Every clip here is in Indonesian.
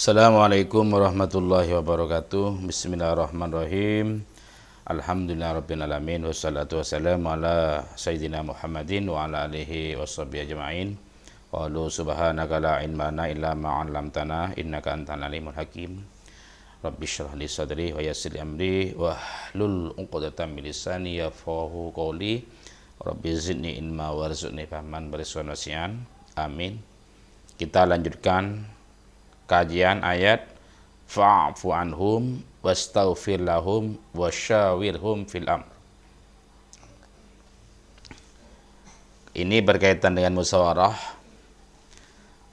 Assalamualaikum warahmatullahi wabarakatuh. Bismillahirrahmanirrahim. Alhamdulillahirrabbilalamin. Wassalatu wassalamu ala Sayyidina Muhammadin wa ala alihi washabihi ajma'in. Qalu subhanaka la ilma lana illa ma 'allamtana innaka antal alimul hakim. Rabbi shrah li sadri wa yassir li amri wa hlul 'uqdatam min lisani yafqahu qawli. Rabbi zidni ilma warzuqni fahman bariswan wasi'an. Amin. Kita lanjutkan kajian ayat fa'fu anhum wastaghfir lahum wasyawirhum fil amr. Ini berkaitan dengan musyawarah.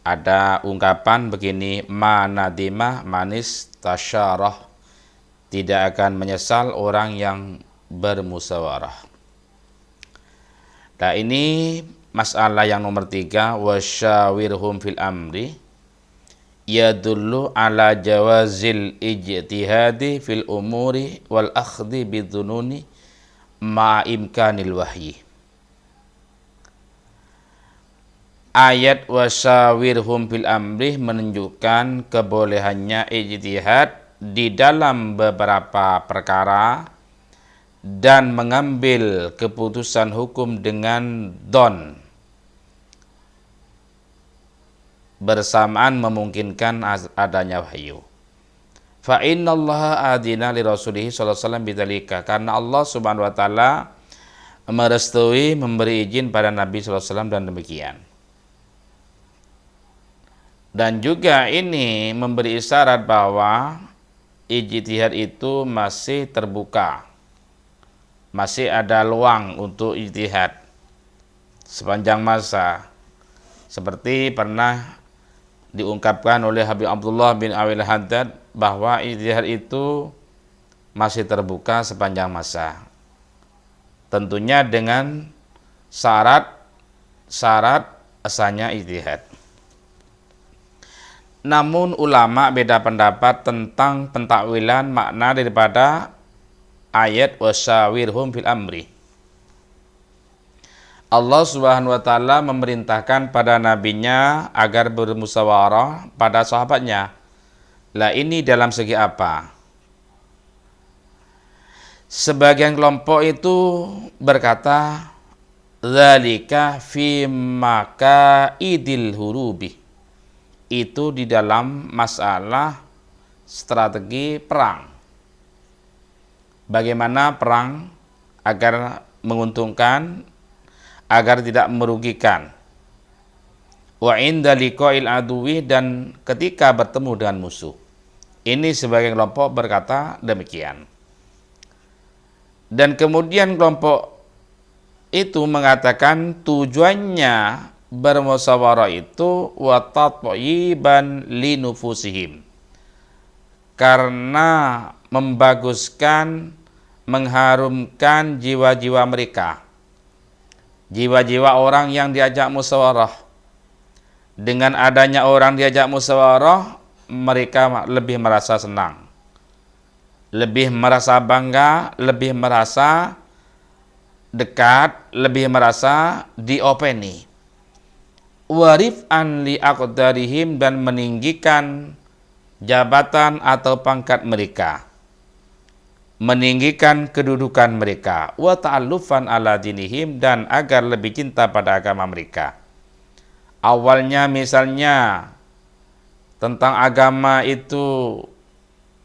Ada ungkapan begini, manadimah manis tasyarah, tidak akan menyesal orang yang bermusyawarah. Nah, ini masalah yang nomor 3, wasyawirhum fil amri, yadullu ala jawazil ijtihadi fil umuri wal akhdhi bidhununi ma imkanil wahyi. Ayat wasawirhum fil amri menunjukkan kebolehannya ijtihad di dalam beberapa perkara dan mengambil keputusan hukum dengan don, bersamaan memungkinkan adanya wahyu. Fa innallaha adina li rasulih sallallahu alaihi wasallam bidzalika, karena Allah Subhanahu wa taala merestui, memberi izin pada Nabi sallallahu alaihi wasallam dan demikian. Dan juga ini memberi isyarat bahwa ijtihad itu masih terbuka. Masih ada luang untuk ijtihad sepanjang masa. Seperti pernah diungkapkan oleh Habib Abdullah bin Awil Haddad bahwa ijtihad itu masih terbuka sepanjang masa. Tentunya dengan syarat asalnya ijtihad. Namun ulama beda pendapat tentang pentakwilan makna daripada ayat wasyawirhum fil amri. Allah Subhanahu wa taala memerintahkan pada nabinya agar bermusyawarah pada sahabatnya. Lah ini dalam segi apa? Sebagian kelompok itu berkata dzalika fi makaidil hurubi. Itu di dalam masalah strategi perang. Bagaimana perang agar menguntungkan, agar tidak merugikan. Wa inda liqa'il aduwi, dan ketika bertemu dengan musuh. Ini sebagian kelompok berkata demikian. Dan kemudian kelompok itu mengatakan tujuannya bermusyawarah itu wa tatyiban linufusihim, karena membaguskan, mengharumkan jiwa-jiwa mereka. Jiwa-jiwa orang yang diajak musyawarah. Dengan adanya orang diajak musyawarah, mereka lebih merasa senang, lebih merasa bangga, lebih merasa dekat, lebih merasa diopeni. Warif'an li aqdarihim, dan meninggikan jabatan atau pangkat mereka, meninggikan kedudukan mereka, wa ta'allufan ala dinihim, dan agar lebih cinta pada agama mereka. Awalnya misalnya tentang agama itu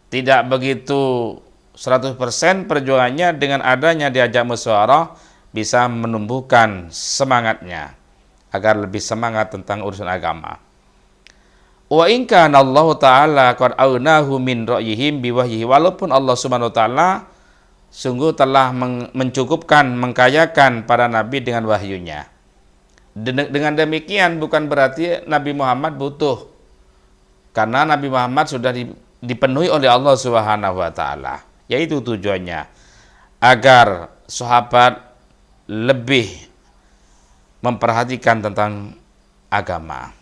tidak begitu 100% perjuangannya, dengan adanya diajak musyawarah bisa menumbuhkan semangatnya agar lebih semangat tentang urusan agama. Wa in kana Allah taala qad aunahu min ra'yihim biwahyihi, walaupun Allah Subhanahu wa taala sungguh telah mencukupkan, mengkayakan para nabi dengan wahyunya. Dengan demikian bukan berarti Nabi Muhammad butuh, karena Nabi Muhammad sudah dipenuhi oleh Allah Subhanahu wa taala. Yaitu tujuannya agar sahabat lebih memperhatikan tentang agama.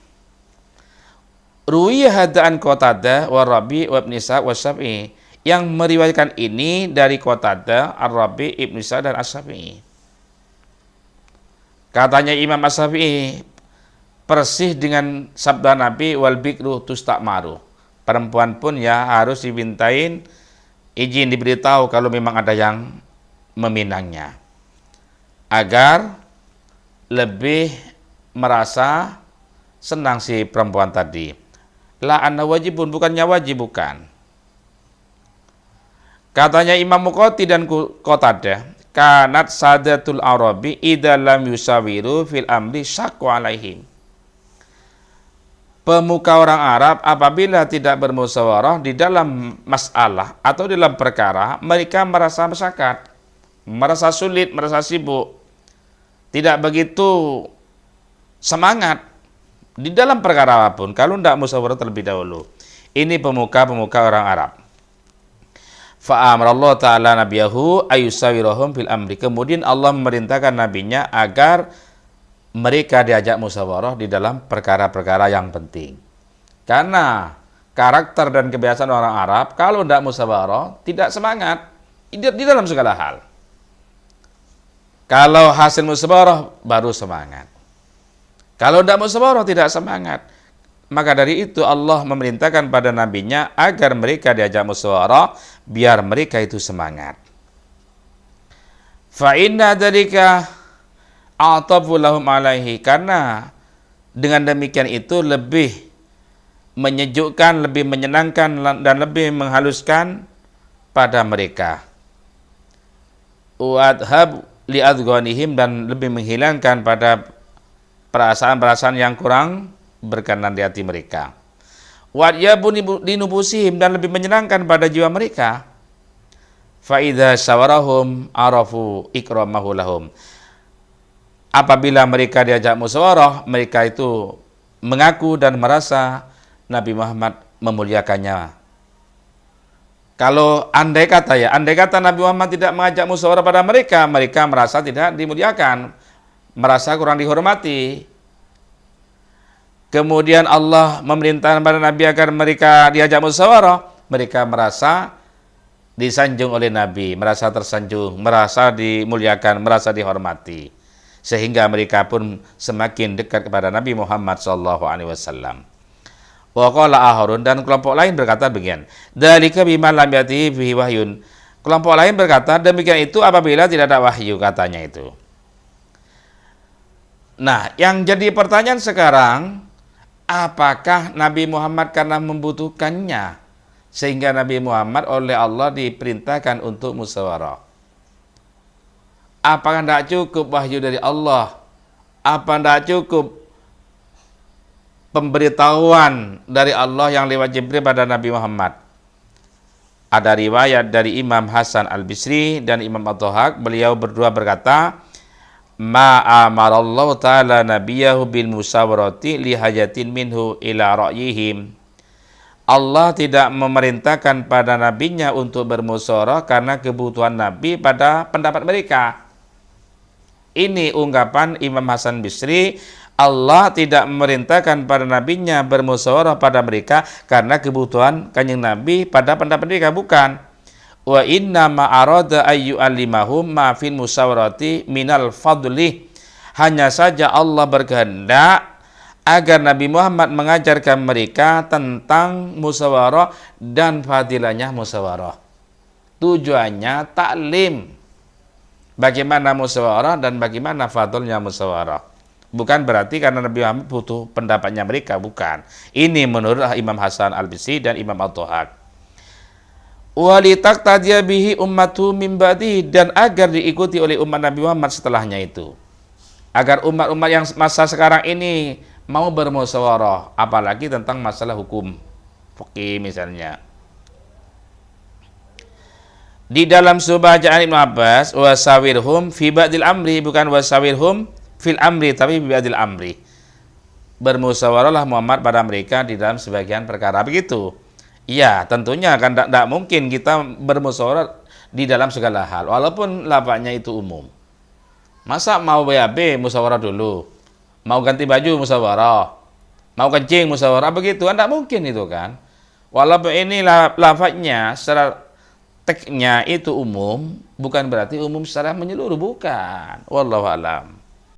Ruwiya hadaan Qatadah wa Rabi wa Ibn Ishaq wa Syafi'i, yang meriwayatkan ini dari Qatadah, Ar-Rabi, Ibn Ishaq dan As-Syafi'i. Katanya Imam As-Syafi'i, persis dengan sabda Nabi, wal bikru tusta'maru, Perempuan pun ya harus dimintain izin, diberitahu kalau memang ada yang meminangnya, agar lebih merasa senang si perempuan tadi. La anna wajibun, bukannya wajib, bukan. Katanya Imam Muqatil dan Qatadah, kanat sadatul Arabi idza lam yusawiru fil amri syaqqa alaihim. Pemuka orang Arab apabila tidak bermusyawarah di dalam masalah atau dalam perkara, mereka merasa masyakat, merasa sulit, merasa sibuk, tidak begitu semangat di dalam perkara apapun kalau tidak musyawarah terlebih dahulu. Ini pemuka-pemuka orang Arab. Fa'amrallahu ta'ala nabiyahu ayusawirahum fil amri. Kemudian Allah memerintahkan nabinya agar mereka diajak musyawarah di dalam perkara-perkara yang penting. Karena karakter dan kebiasaan orang Arab, kalau tidak musyawarah, tidak semangat di dalam segala hal. Kalau hasil musyawarah, baru semangat. Kalau tidak musyawarah, tidak semangat. Maka dari itu Allah memerintahkan pada nabinya agar mereka diajak musyawarah, biar mereka itu semangat. Fa inna dzalika a'tafu lahum alaihi, karena dengan demikian itu lebih menyejukkan, lebih menyenangkan dan lebih menghaluskan pada mereka. Wa adhab li adghanihim, dan lebih menghilangkan pada perasaan-perasaan yang kurang berkenan di hati mereka. Wa yabun linubusihim, dan lebih menyenangkan pada jiwa mereka. Fa idza sawarahum arafu ikramahu lahum. Apabila mereka diajak musyawarah, mereka itu mengaku dan merasa Nabi Muhammad memuliakannya. Kalau andai kata Nabi Muhammad tidak mengajak musyawarah pada mereka, mereka merasa tidak dimuliakan, merasa kurang dihormati. Kemudian Allah memerintahkan pada Nabi agar mereka diajak musyawarah, mereka merasa disanjung oleh Nabi, merasa tersanjung, merasa dimuliakan, merasa dihormati. Sehingga mereka pun semakin dekat kepada Nabi Muhammad SAW. Wa qala aharun, dan kelompok lain berkata begini, dzalika bima lam yati fihi wahyun. Kelompok lain berkata, demikian itu apabila tidak ada wahyu, katanya itu. Nah, yang jadi pertanyaan sekarang, apakah Nabi Muhammad karena membutuhkannya sehingga Nabi Muhammad oleh Allah diperintahkan untuk musyawarah? Apakah tidak cukup wahyu dari Allah? Apa tidak cukup pemberitahuan dari Allah yang lewat Jibril pada Nabi Muhammad? Ada riwayat dari Imam Hasan Al-Bisri dan Imam At-Tahaq, beliau berdua berkata, ma amarallahu ta'ala nabiyahu bil musyawarati li hajatin minhu ila ra'yihim. Allah tidak memerintahkan pada nabinya untuk bermusyawarah karena kebutuhan nabi pada pendapat mereka. Ini ungkapan Imam Hasan Bisri, Allah tidak memerintahkan pada nabinya bermusyawarah pada mereka karena kebutuhan kanjeng Nabi pada pendapat mereka, bukan. Wa inna ma arada ayyu alimahum ma fil musyawarati minal fadli. Hanya saja Allah berkehendak agar Nabi Muhammad mengajarkan mereka tentang musyawarah dan fadilahnya musyawarah. Tujuannya taklim, bagaimana musyawarah dan bagaimana fadlnya musyawarah. Bukan berarti karena Nabi Muhammad butuh pendapatnya mereka, bukan. Ini menurut Imam Hasan Al-Bisri dan Imam At-Tahaq. Walitaqtadiya bihi ummatu min ba'di, dan agar diikuti oleh umat Nabi Muhammad setelahnya itu. Agar umat-umat yang masa sekarang ini mau bermusyawarah, apalagi tentang masalah hukum fikih misalnya. Di dalam sebuah bacaan Ibnu Abbas, wasawirhum fi ba'dil amri, bukan wasawirhum fil amri, tapi fi ba'dil amri. Bermusyawarahlah Muhammad pada mereka di dalam sebagian perkara, begitu. Ya, tentunya kan tidak mungkin kita bermusyawarah di dalam segala hal, walaupun lafaznya itu umum. Masa mau BAB musyawarah dulu, mau ganti baju musyawarah, mau kencing musyawarah, begitu kan tidak mungkin itu kan. Walaupun ini lafaznya secara teksnya itu umum, bukan berarti umum secara menyeluruh, bukan. Wallahu a'lam.